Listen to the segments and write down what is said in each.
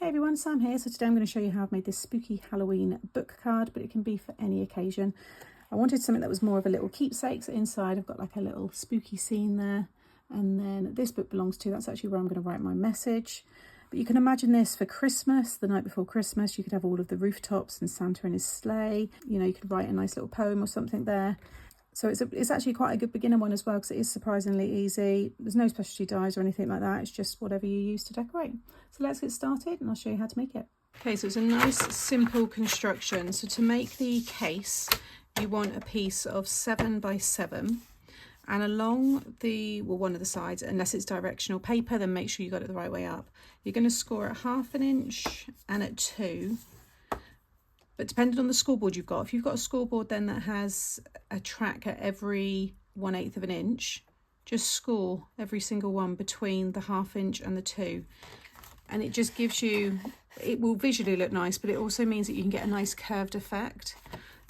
Hey everyone, Sam here. So today I'm going to show you how I've made this spooky Halloween book card, but it can be for any occasion. I wanted something that was more of a little keepsake. So inside I've got like a little spooky scene there. And then this book belongs to, that's actually where I'm going to write my message. But you can imagine this for Christmas, the night before Christmas. You could have all of the rooftops and Santa in his sleigh. You know, you could write a nice little poem or something there. So it's actually quite a good beginner one as well, because it is surprisingly easy. There's no specialty dyes or anything like that. It's just whatever you use to decorate. So let's get started and I'll show you how to make it. Okay, so it's a nice simple construction. So to make the case, you want a piece of 7 by 7, and along the, well, one of the sides, unless it's directional paper, then make sure you got it the right way up. You're going to score at 1/2 inch and at 2. But depending on the scoreboard you've got, if you've got a scoreboard then that has a track at every 1/8 of an inch, just score every single one between the 1/2 inch and the 2. And it just gives you, it will visually look nice, but it also means that you can get a nice curved effect.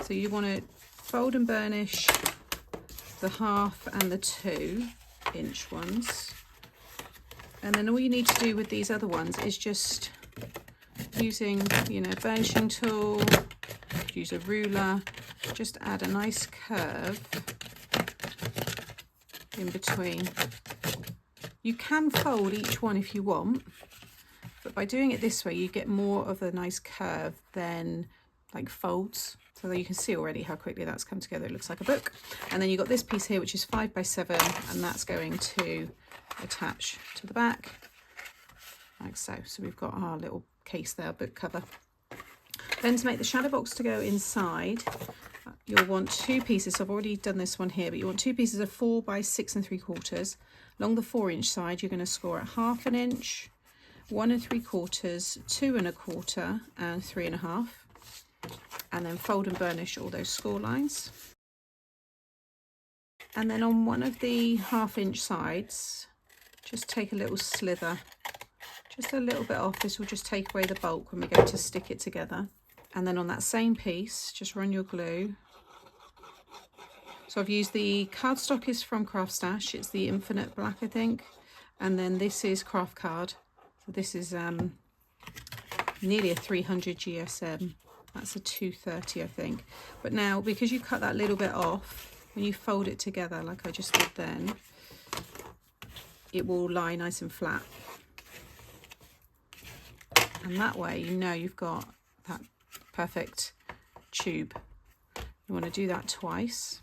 So you want to fold and burnish the 1/2 and the 2 inch ones. And then all you need to do with these other ones is just using, you know, burnishing tool, use a ruler, just add a nice curve in between. You can fold each one if you want, but by doing it this way you get more of a nice curve than like folds. So that you can see already how quickly that's come together. It looks like a book. And then you've got this piece here which is 5 by 7, and that's going to attach to the back like so. So we've got our little case there, book cover. Then to make the shadow box to go inside, you'll want 2 pieces. So I've already done this one here, but you want 2 pieces of 4 by 6 3/4. Along the 4 inch side, you're going to score at 1/2 inch, 1 3/4, 2 1/4, and 3 1/2. And then fold and burnish all those score lines. And then on one of the 1/2 inch sides, just take a little slither, just a little bit off. This will just take away the bulk when we go to stick it together. And then on that same piece, just run your glue. So I've used the cardstock is from Craft Stash. It's the Infinite Black, I think. And then this is Craft Card. So this is nearly a 300 GSM. That's a 230, I think. But now, because you cut that little bit off, when you fold it together like I just did then, it will lie nice and flat. And that way you know you've got that perfect tube. You want to do that twice.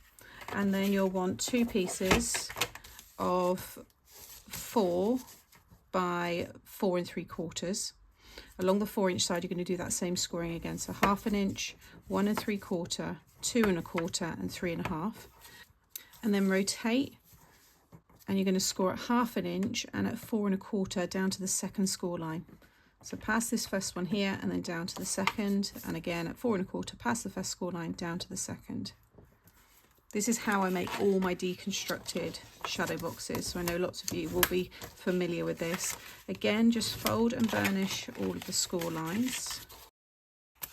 And then you'll want 2 pieces of 4 by 4 3/4. Along the 4 inch side, you're going to do that same scoring again. So 1/2 inch, 1 3/4, 2 1/4, and 3 1/2. And then rotate. And you're going to score at 1/2 inch and at 4 1/4 down to the second score line. So past this first one here and then down to the second. And again at 4 1/4, past the first score line, down to the second. This is how I make all my deconstructed shadow boxes. So I know lots of you will be familiar with this. Again, just fold and burnish all of the score lines.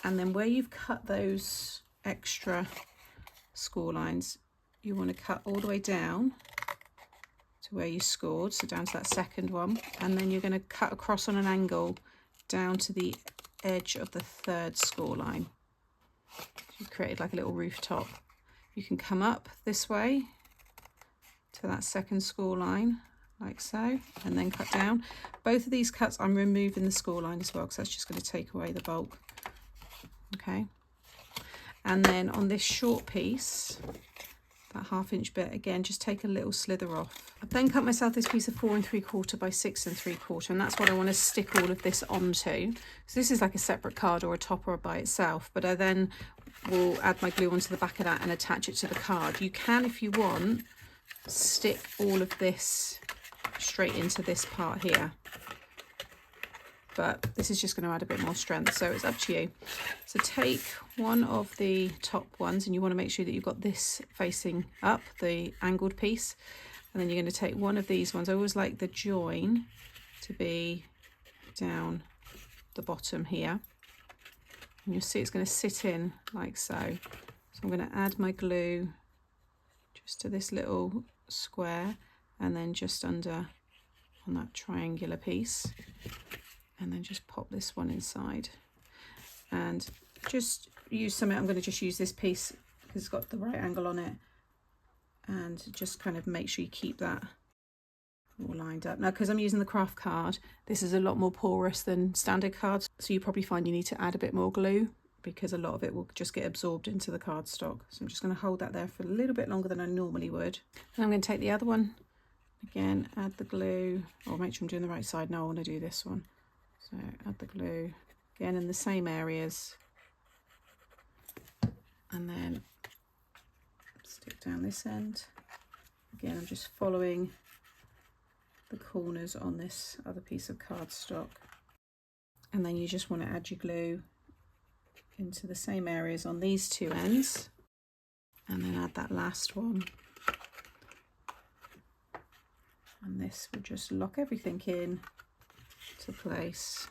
And then where you've cut those extra score lines, you want to cut all the way down to where you scored. So down to that second one. And then you're going to cut across on an angle down to the edge of the 3rd score line. You've created like a little rooftop. You can come up this way to that second score line, like so, and then cut down. Both of these cuts, I'm removing the score line as well, because that's just going to take away the bulk. Okay. And then on this short piece, that 1/2 inch bit, again, just take a little slither off. I've then cut myself this piece of 4 3/4 by 6 3/4, and that's what I want to stick all of this onto. So this is like a separate card or a topper by itself, but I then will add my glue onto the back of that and attach it to the card. You can, if you want, stick all of this straight into this part here, but this is just going to add a bit more strength, so it's up to you. So take one of the top ones, and you want to make sure that you've got this facing up, the angled piece, and then you're going to take one of these ones. I always like the join to be down the bottom here, and you'll see it's going to sit in like so. So I'm going to add my glue just to this little square, and then just under on that triangular piece. and then just pop this one inside and just use something. I'm going to just use this piece because it's got the right angle on it, and just kind of make sure you keep that all lined up. Now, because I'm using the craft card, this is a lot more porous than standard cards, so you probably find you need to add a bit more glue because a lot of it will just get absorbed into the cardstock. So I'm just going to hold that there for a little bit longer than I normally would. And I'm going to take the other one again, add the glue, or make sure I'm doing the right side. No, I want to do this one. So add the glue again in the same areas, and then stick down this end. Again, I'm just following the corners on this other piece of cardstock, and then you just want to add your glue into the same areas on these two ends, and then add that last one, and this will just lock everything in to place,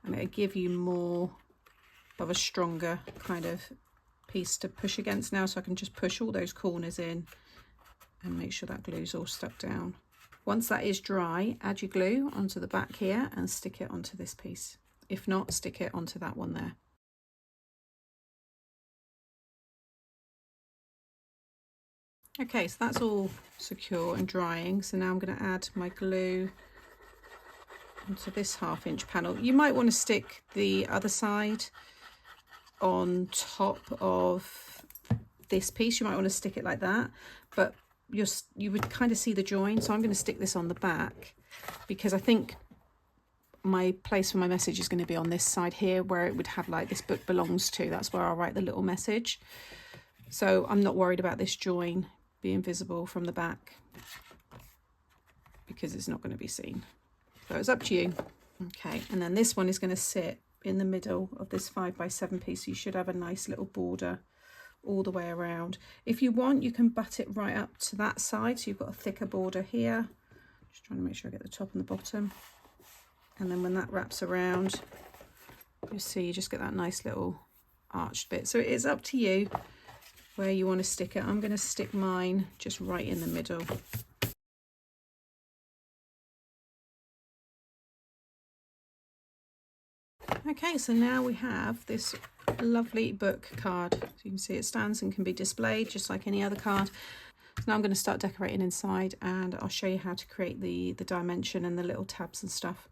and it'll give you more of a stronger kind of piece to push against now. So I can just push all those corners in and make sure that glue's all stuck down. Once that is dry, add your glue onto the back here and stick it onto this piece. If not, stick it onto that one there. Okay, so that's all secure and drying. So now I'm going to add my glue onto this 1/2 inch panel. You might want to stick the other side on top of this piece. You might want to stick it like that, but you would kind of see the join. So I'm going to stick this on the back because I think my place for my message is going to be on this side here, where it would have like "this book belongs to." That's where I'll write the little message. So I'm not worried about this join being visible from the back because it's not going to be seen. So it's up to you. Okay, and then this one is going to sit in the middle of this 5x7 piece. So you should have a nice little border all the way around. If you want, you can butt it right up to that side, so you've got a thicker border here. Just trying to make sure I get the top and the bottom. And then when that wraps around, you'll see you just get that nice little arched bit. So it's up to you where you want to stick it. I'm going to stick mine just right in the middle. Okay, so now we have this lovely book card. So you can see it stands and can be displayed just like any other card. So now I'm going to start decorating inside, and I'll show you how to create the dimension and the little tabs and stuff.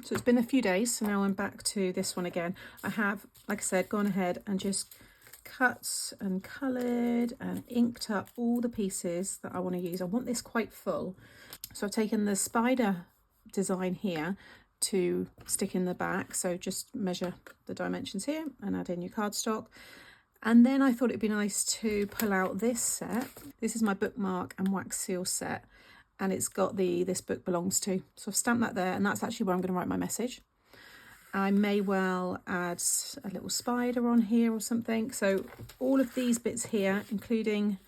So it's been a few days, so now I'm back to this one again. I have, like I said, gone ahead and just cut and coloured and inked up all the pieces that I want to use. I want this quite full. So I've taken the spider design here to stick in the back. So just measure the dimensions here and add in your cardstock. And then I thought it'd be nice to pull out this set. This is my bookmark and wax seal set, and it's got the "this book belongs to." So I've stamped that there, and that's actually where I'm going to write my message. I may well add a little spider on here or something. So all of these bits here, including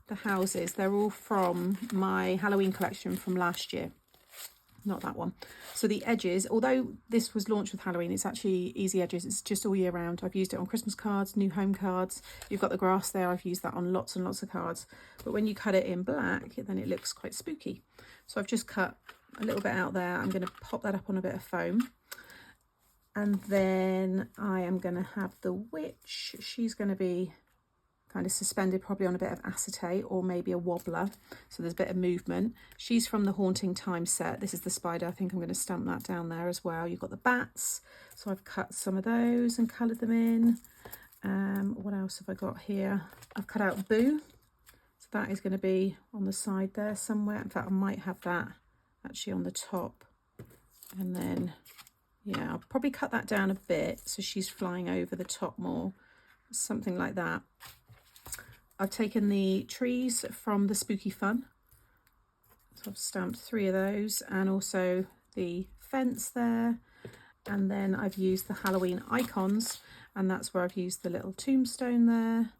the houses, they're all from my Halloween collection from last year. Not that one. So the edges, although this was launched with Halloween, it's actually easy edges. It's just all year round. I've used it on Christmas cards, new home cards. You've got the grass there. I've used that on lots and lots of cards. But when you cut it in black, then it looks quite spooky. So I've just cut a little bit out there. I'm going to pop that up on a bit of foam. And then I am going to have the witch. She's going to be kind of suspended probably on a bit of acetate or maybe a wobbler, so there's a bit of movement. She's from the Haunting Time set. This is the spider. I think I'm going to stamp that down there as well. You've got the bats, so I've cut some of those and coloured them in. What else have I got here? I've cut out Boo, so that is going to be on the side there somewhere. In fact, I might have that actually on the top, and then yeah, I'll probably cut that down a bit so she's flying over the top more, something like that. I've taken the trees from the Spooky Fun. So I've stamped 3 of those, and also the fence there. And then I've used the Halloween icons, and that's where I've used the little tombstone there,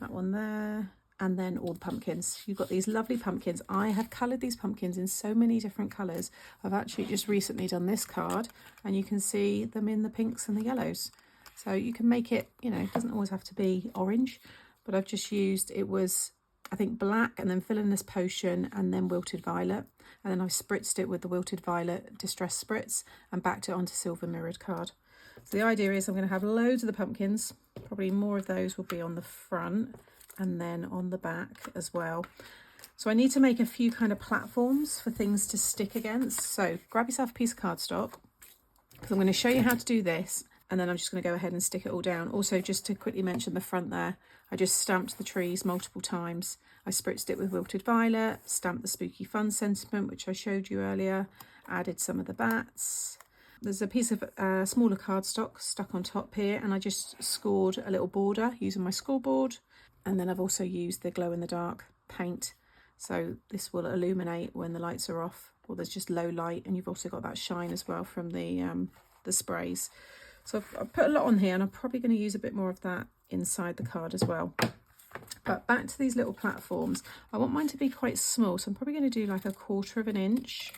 that one there, and then all the pumpkins. You've got these lovely pumpkins. I have coloured these pumpkins in so many different colours. I've actually just recently done this card, and you can see them in the pinks and the yellows. So you can make it, you know, it doesn't always have to be orange, but I've just used, it was, I think, black, and then Villainous Potion, and then Wilted Violet. And then I've spritzed it with the Wilted Violet Distress Spritz and backed it onto silver mirrored card. So the idea is I'm going to have loads of the pumpkins. Probably more of those will be on the front and then on the back as well. So I need to make a few kind of platforms for things to stick against. So grab yourself a piece of cardstock, because I'm going to show you how to do this, and then I'm just going to go ahead and stick it all down. Also, just to quickly mention the front there, I just stamped the trees multiple times. I spritzed it with Wilted Violet, stamped the Spooky Fun sentiment, which I showed you earlier, added some of the bats. There's a piece of smaller cardstock stuck on top here, and I just scored a little border using my scoreboard. And then I've also used the glow-in-the-dark paint, so this will illuminate when the lights are off, or there's just low light, and you've also got that shine as well from the sprays. So I've put a lot on here, and I'm probably going to use a bit more of that inside the card as well. But back to these little platforms, I want mine to be quite small, so I'm probably going to do like 1/4 inch,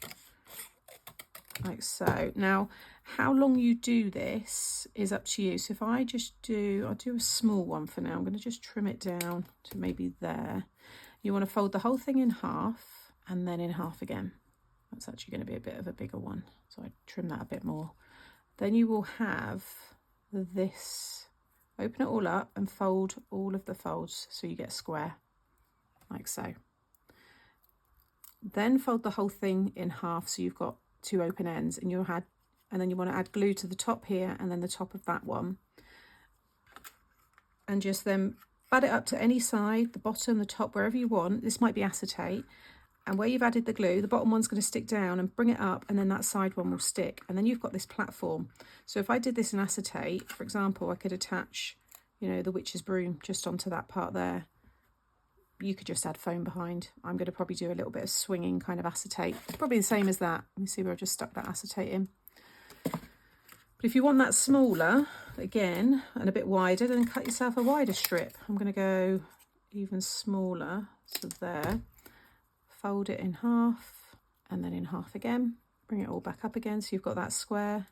like so. Now, how long you do this is up to you. So if I just I'll do a small one for now. I'm going to just trim it down to maybe there. You want to fold the whole thing in half and then in half again. That's actually going to be a bit of a bigger one, so I trim that a bit more. Then you will have this. Open it all up and fold all of the folds so you get a square, like so. Then fold the whole thing in half so you've got 2 open ends, and then you want to add glue to the top here and then the top of that one. And just then bud it up to any side, the bottom, the top, wherever you want. This might be acetate. And where you've added the glue, the bottom one's going to stick down, and bring it up, and then that side one will stick. And then you've got this platform. So if I did this in acetate, for example, I could attach, you know, the witch's broom just onto that part there. You could just add foam behind. I'm going to probably do a little bit of swinging kind of acetate. It's probably the same as that. You see where I've just stuck that acetate in. But if you want that smaller, again, and a bit wider, then cut yourself a wider strip. I'm going to go even smaller, so there. Fold it in half, and then in half again. Bring it all back up again, so you've got that square.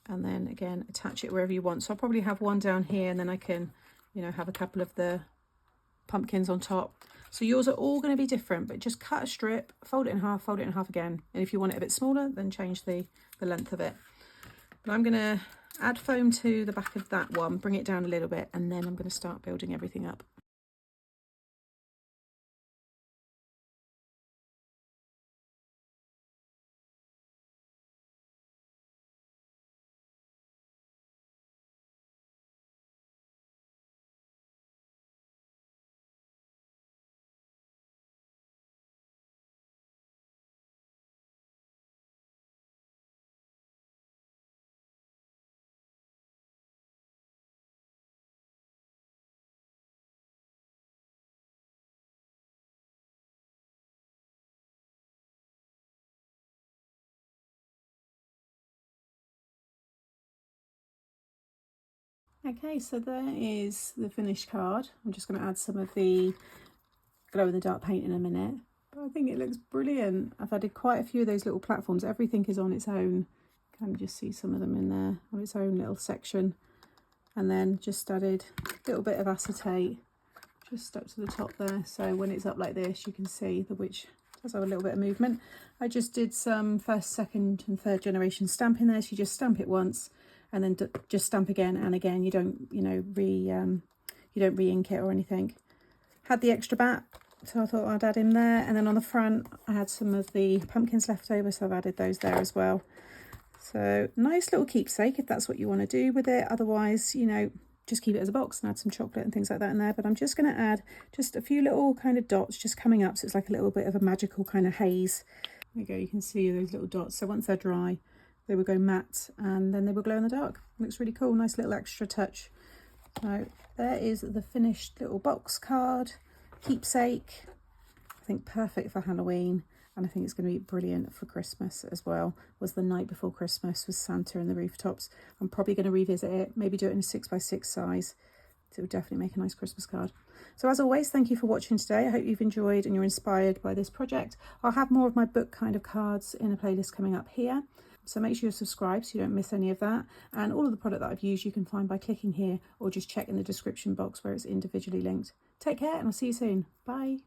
And then again, attach it wherever you want. So I'll probably have one down here, and then I can, you know, have a couple of the pumpkins on top. So yours are all going to be different, but just cut a strip, fold it in half again. And if you want it a bit smaller, then change the length of it. But I'm going to add foam to the back of that one, bring it down a little bit, and then I'm going to start building everything up. Okay, so there is the finished card. I'm just going to add some of the glow-in-the-dark paint in a minute. But I think it looks brilliant. I've added quite a few of those little platforms. Everything is on its own. Can you just see some of them in there on its own little section. And then just added a little bit of acetate just stuck to the top there. So when it's up like this, you can see the witch does have a little bit of movement. I just did some 1st, 2nd and 3rd generation stamping there. So you just stamp it once, and then just stamp again and again. You don't, you know, you don't re-ink it or anything. Had the extra bat, so I thought I'd add him there. And then on the front, I had some of the pumpkins left over, so I've added those there as well. So nice little keepsake if that's what you want to do with it. Otherwise, you know, just keep it as a box and add some chocolate and things like that in there. But I'm just going to add just a few little kind of dots just coming up, so it's like a little bit of a magical kind of haze. There you go, you can see those little dots. So once they're dry, they will go matte, and then they will glow in the dark. Looks really cool, nice little extra touch. So there is the finished little box card, keepsake. I think perfect for Halloween, and I think it's going to be brilliant for Christmas as well. Was the night before Christmas with Santa and the rooftops. I'm probably going to revisit it, maybe do it in a 6x6 size. So it will definitely make a nice Christmas card. So as always, thank you for watching today. I hope you've enjoyed and you're inspired by this project. I'll have more of my book kind of cards in a playlist coming up here. So make sure you're subscribed so you don't miss any of that. And all of the product that I've used you can find by clicking here or just check in the description box where it's individually linked. Take care and I'll see you soon. Bye.